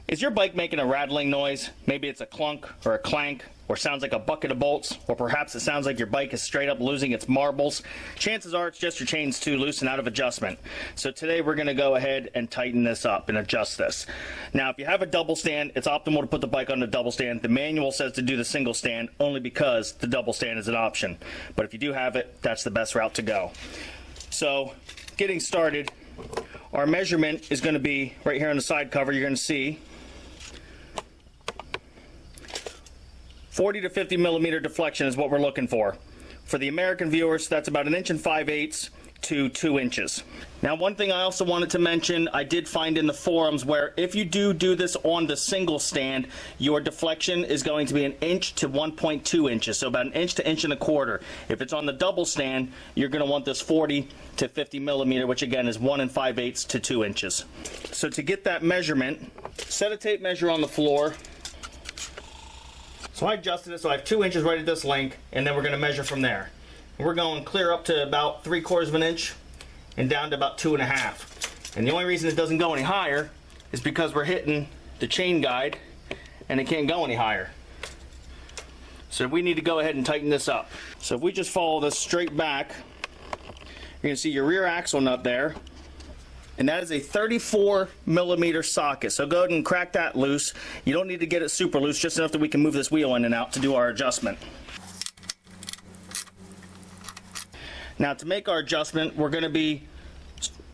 Is your bike making a rattling noise? Maybe it's a clunk or a clank, or sounds like a bucket of bolts, or perhaps it sounds like your bike is straight up losing its marbles. Chances are it's just your chain's too loose and out of adjustment. So today we're going to go ahead and tighten this up and adjust this. Now if you have a double stand, it's optimal to put the bike on the double stand. The manual says to do the single stand only because the double stand is an option. But if you do have it, that's the best route to go. So getting started, our measurement is going to be right here on the side cover. You're going to see 40 to 50 millimeter deflection is what we're looking for. For the American viewers, that's about 1 5/8 to 2 inches. Now, one thing I also wanted to mention, I did find in the forums where if you do this on the single stand, your deflection is going to be 1 inch to 1.2 inches, so about 1 inch to 1.25 inches. If it's on the double stand, you're going to want this 40 to 50 millimeter, which again is 1 5/8 to 2 inches. So to get that measurement, set a tape measure on the floor. So I adjusted it so I have 2 inches right at this length, and then we're going to measure from there. And we're going clear up to about 3/4 of an inch and down to about 2.5. And the only reason it doesn't go any higher is because we're hitting the chain guide and it can't go any higher. So we need to go ahead and tighten this up. So if we just follow this straight back, you're going to see your rear axle nut there. And that is a 34 millimeter socket. So go ahead and crack that loose. You don't need to get it super loose, just enough that we can move this wheel in and out to do our adjustment. Now to make our adjustment, we're going to be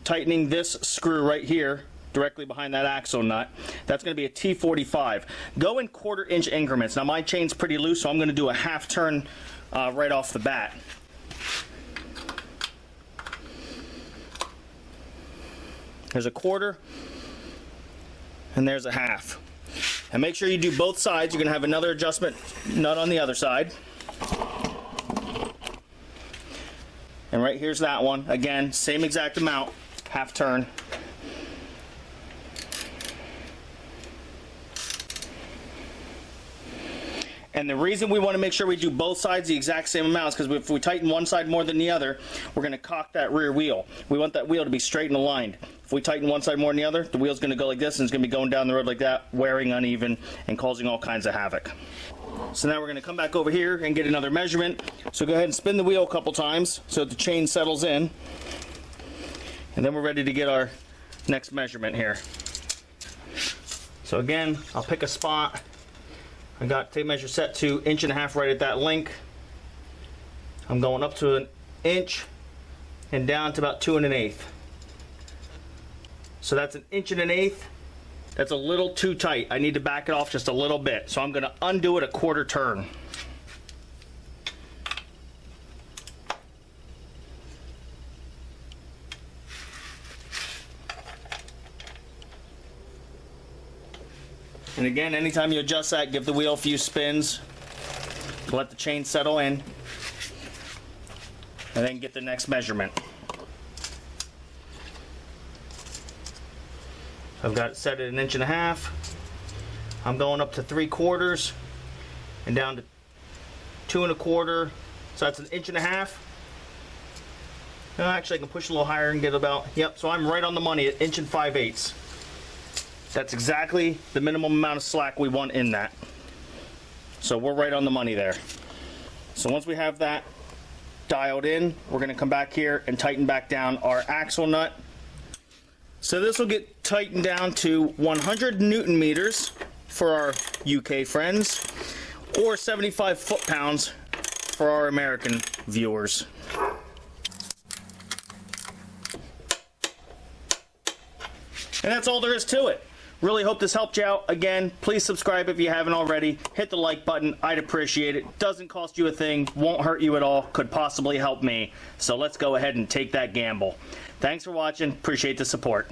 tightening this screw right here directly behind that axle nut. That's going to be a T45. Go in 1/4 inch increments. Now my chain's pretty loose, so I'm going to do a half turn right off the bat. There's a 1/4 and there's a half. And make sure you do both sides. You're going to have another adjustment nut on the other side. And right here's that one. Again, same exact amount, half turn. And the reason we want to make sure we do both sides the exact same amount is because if we tighten one side more than the other, we're going to cock that rear wheel. We want that wheel to be straight and aligned. If we tighten one side more than the other, the wheel's going to go like this and it's going to be going down the road like that, wearing uneven and causing all kinds of havoc. So now we're going to come back over here and get another measurement. So go ahead and spin the wheel a couple times so that the chain settles in. And then we're ready to get our next measurement here. So again, I'll pick a spot. I got tape measure set to 1.5 inches right at that link. I'm going up to 1 inch and down to about 2 1/8. So that's 1 1/8 inches. That's a little too tight. I need to back it off just a little bit. So I'm going to undo it a 1/4 turn. And again, anytime you adjust that, give the wheel a few spins to let the chain settle in, and then get the next measurement. I've got it set at 1.5 inches. I'm going up to 3/4 and down to 2 1/4. So that's 1.5 inches. No, actually I can push a little higher and get about, yep, so I'm right on the money at 1 5/8 inches. That's exactly the minimum amount of slack we want in that. So we're right on the money there. So once we have that dialed in, we're going to come back here and tighten back down our axle nut. So this will get tightened down to 100 Newton meters for our UK friends, or 75 foot-pounds for our American viewers. And that's all there is to it. Really hope this helped you out. Again, please subscribe if you haven't already. Hit the like button. I'd appreciate it. Doesn't cost you a thing. Won't hurt you at all. Could possibly help me. So let's go ahead and take that gamble. Thanks for watching. Appreciate the support.